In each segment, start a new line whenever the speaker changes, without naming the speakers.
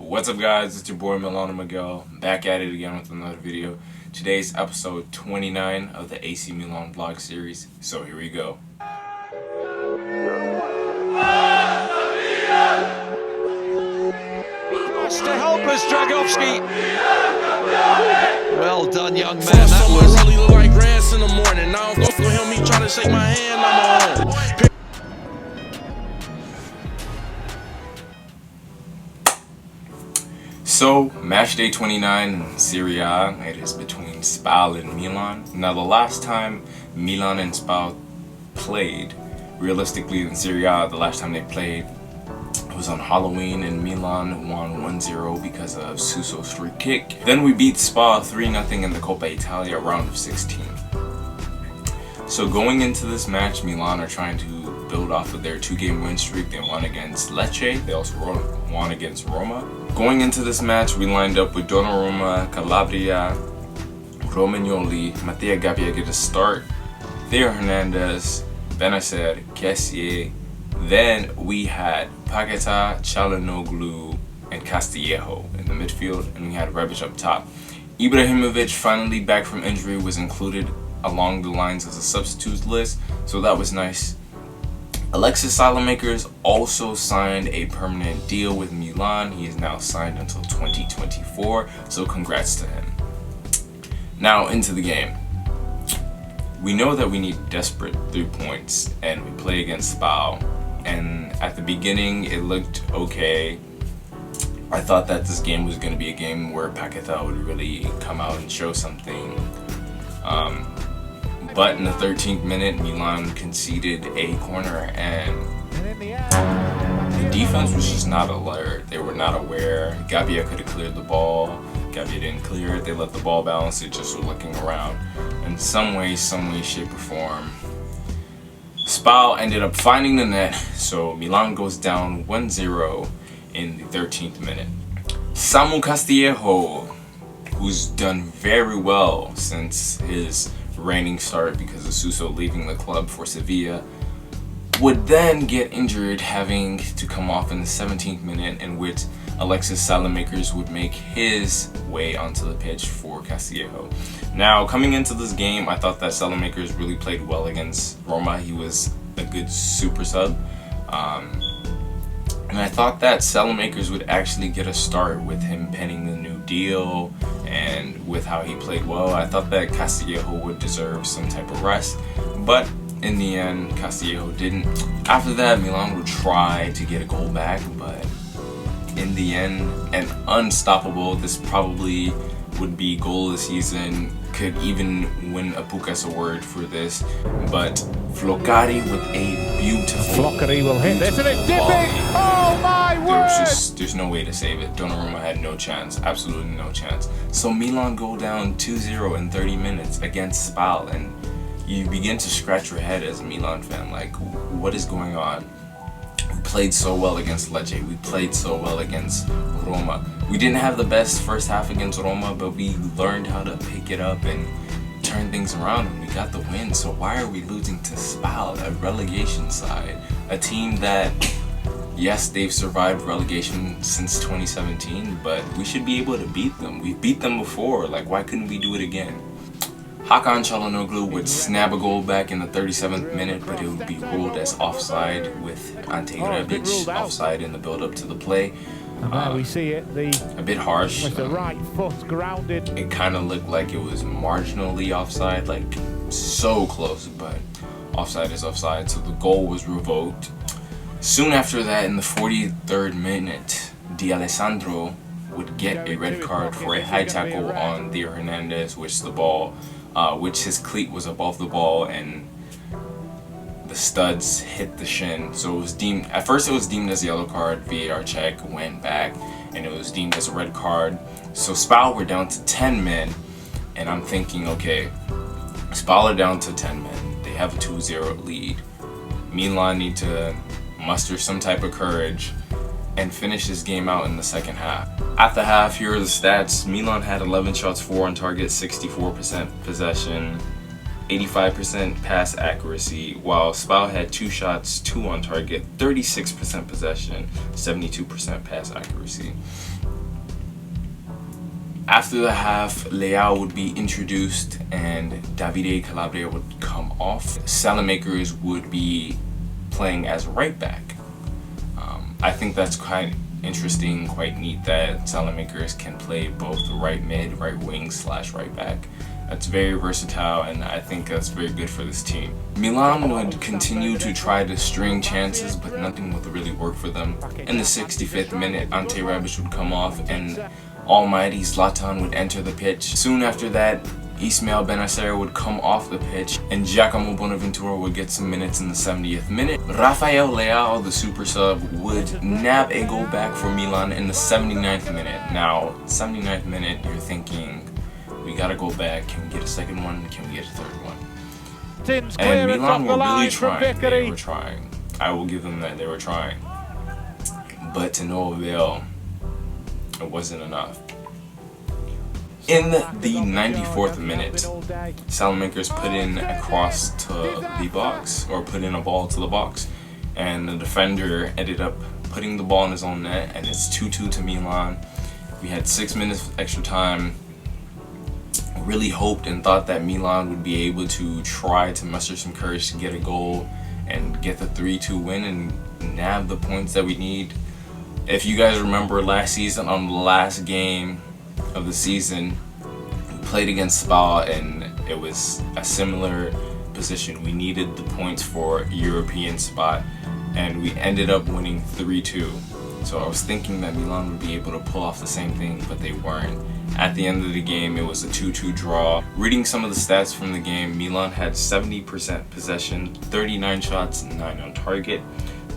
What's up guys, it's your boy Milano Miguel, back at it again with another video. Today's episode 29 of the AC Milan vlog series, so here we go.
To help us, Dragowski. Well done, young man. That was really look like grass in the morning. Now don't hear me try to shake my hand. I'm on.
So, match day 29 in Serie A, it is between SPAL and Milan. Now the last time Milan and SPAL played, realistically in Serie A, the last time they played was on Halloween, and Milan won 1-0 because of Suso's free kick. Then we beat SPAL 3-0 in the Coppa Italia round of 16. So going into this match, Milan are trying to build off of their 2-game win streak. They won against Lecce, they also won against Roma. Going into this match, we lined up with Donnarumma, Calabria, Romagnoli, Mattia Gabbia get a start, Theo Hernandez, Benacer, Kessié. Then we had Paquetá, Çalhanoğlu, and Castillejo in the midfield, and we had Rebic up top. Ibrahimovic, finally back from injury, was included along the lines as a substitutes list, so that was nice. Alexis Saelemaekers also signed a permanent deal with Milan. He is now signed until 2024, so congrats to him. Now into the game. We know that we need desperate 3 points, and we play against SPAL. And at the beginning, it looked okay. I thought that this game was going to be a game where Paquetá would really come out and show something. But in the 13th minute, Milan conceded a corner, and the defense was just not alert. They were not aware. Gabbia could have cleared the ball. Gabbia didn't clear it. They let the ball bounce. They just were looking around. In some way, shape, or form, SPAL ended up finding the net, so Milan goes down 1-0 in the 13th minute. Samu Castillejo, who's done very well since his reigning start because of Suso leaving the club for Sevilla, would then get injured, having to come off in the 17th minute, in which Alexis Saelemaekers would make his way onto the pitch for Castillejo. Now, coming into this game, I thought that Saelemaekers really played well against Roma. He was a good super sub. And I thought that Saelemaekers would actually get a start with him penning the new deal, and with how he played well. I thought that Castillejo would deserve some type of rest, but in the end, Castillejo didn't. After that, Milan would try to get a goal back, but in the end, an unstoppable, this probably would be goal of the season, could even win a Pucas award for this, but Floccari with a beautiful
Floccari will hit this, and it's dipping! Oh my word!
There's no way to save it. Donnarumma had no chance, absolutely no chance. So Milan go down 2-0 in 30 minutes against SPAL, and you begin to scratch your head as a Milan fan, like, what is going on? We played so well against Lecce, we played so well against Roma. We didn't have the best first half against Roma, but we learned how to pick it up and turn things around, and we got the win. So why are we losing to SPAL, a relegation side? A team that, yes, they've survived relegation since 2017, but we should be able to beat them. We beat them before, like why couldn't we do it again? Hakan Çalhanoğlu would snap a goal back in the 37th minute, but it would be ruled as offside with Ante Rebic offside in the build-up to the play.
We see it,
a bit harsh.
With the right foot grounded.
It kind of looked like it was marginally offside, like so close, but offside is offside, so the goal was revoked. Soon after that, in the 43rd minute, D'Alessandro would get a red card for a high tackle on Theo Hernandez, which his cleat was above the ball and the studs hit the shin. So it was deemed, at first it was deemed as a yellow card, VAR check, went back, and it was deemed as a red card. So SPAL were down to 10 men, and I'm thinking, okay, SPAL are down to 10 men. They have a 2-0 lead. Milan need to muster some type of courage and finish this game out in the second half. At the half, here are the stats. Milan had 11 shots, 4 on target, 64% possession, 85% pass accuracy, while SPAL had 2 shots, 2 on target, 36% possession, 72% pass accuracy. After the half, Leao would be introduced and Davide Calabria would come off. Salamakers would be playing as right back. I think that's quite interesting, quite neat that Salamakers can play both right mid, right wing / right back. That's very versatile, and I think that's very good for this team. Milan would continue to try to string chances, but nothing would really work for them. In the 65th minute, Ante Rebic would come off, and almighty Zlatan would enter the pitch. Soon after that, Ismail Benacer would come off the pitch, and Giacomo Bonaventura would get some minutes in the 70th minute. Rafael Leao, the super sub, would nab a goal back for Milan in the 79th minute. Now, 79th minute, you're thinking, we gotta go back. Can we get a second one? Can we get a third one? And Milan were really trying. They were trying. I will give them that. They were trying. But to no avail, it wasn't enough. In the 94th minute, Salamakers put in a cross to the box, or put in a ball to the box, and the defender ended up putting the ball in his own net, and it's 2-2 to Milan. We had 6 minutes of extra time. Really hoped and thought that Milan would be able to try to muster some courage to get a goal and get the 3-2 win and nab the points that we need. If you guys remember last season, on the last game of the season, we played against SPAL, and it was a similar position. We needed the points for European spot, and we ended up winning 3-2. So I was thinking that Milan would be able to pull off the same thing, but they weren't. At the end of the game, it was a 2-2 draw. Reading some of the stats from the game, Milan had 70% possession, 39 shots, 9 on target,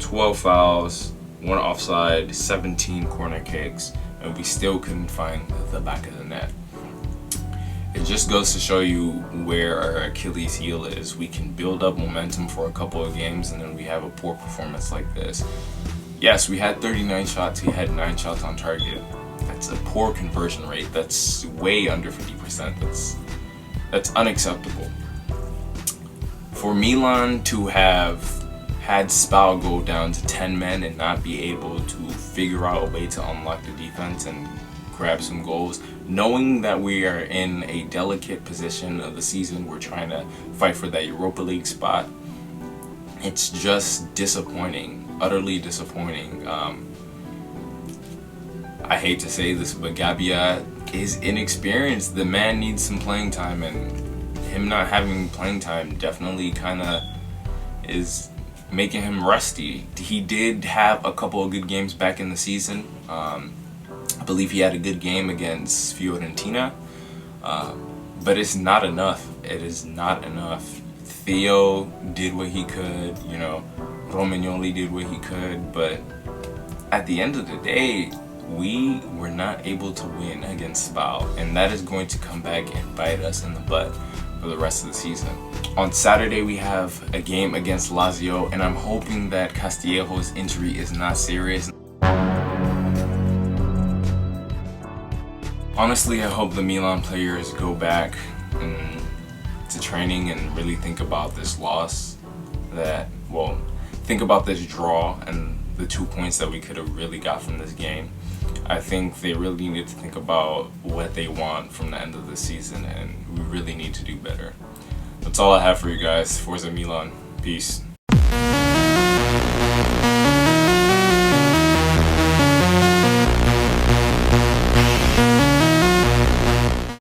12 fouls, 1 offside, 17 corner kicks, and we still couldn't find the back of the net. It just goes to show you where our Achilles heel is. We can build up momentum for a couple of games, and then we have a poor performance like this. Yes, we had 39 shots, we had 9 shots on target. That's a poor conversion rate. That's way under 50%. That's unacceptable. For Milan to have had SPAL go down to 10 men and not be able to figure out a way to unlock the defense and grab some goals, knowing that we are in a delicate position of the season, we're trying to fight for that Europa League spot, it's just disappointing, utterly disappointing. I hate to say this, but Gabbia is inexperienced. The man needs some playing time, and him not having playing time definitely kind of is making him rusty. He did have a couple of good games back in the season. I believe he had a good game against Fiorentina, but it's not enough. It is not enough. Theo did what he could, you know, Romagnoli did what he could, but at the end of the day, we were not able to win against SPAL, and that is going to come back and bite us in the butt for the rest of the season. On Saturday, we have a game against Lazio, and I'm hoping that Castillejo's injury is not serious. Honestly, I hope the Milan players go back to training and really think about this loss, think about this draw and the 2 points that we could have really got from this game. I think they really need to think about what they want from the end of the season, and we really need to do better. That's all I have for you guys. Forza Milan. Peace.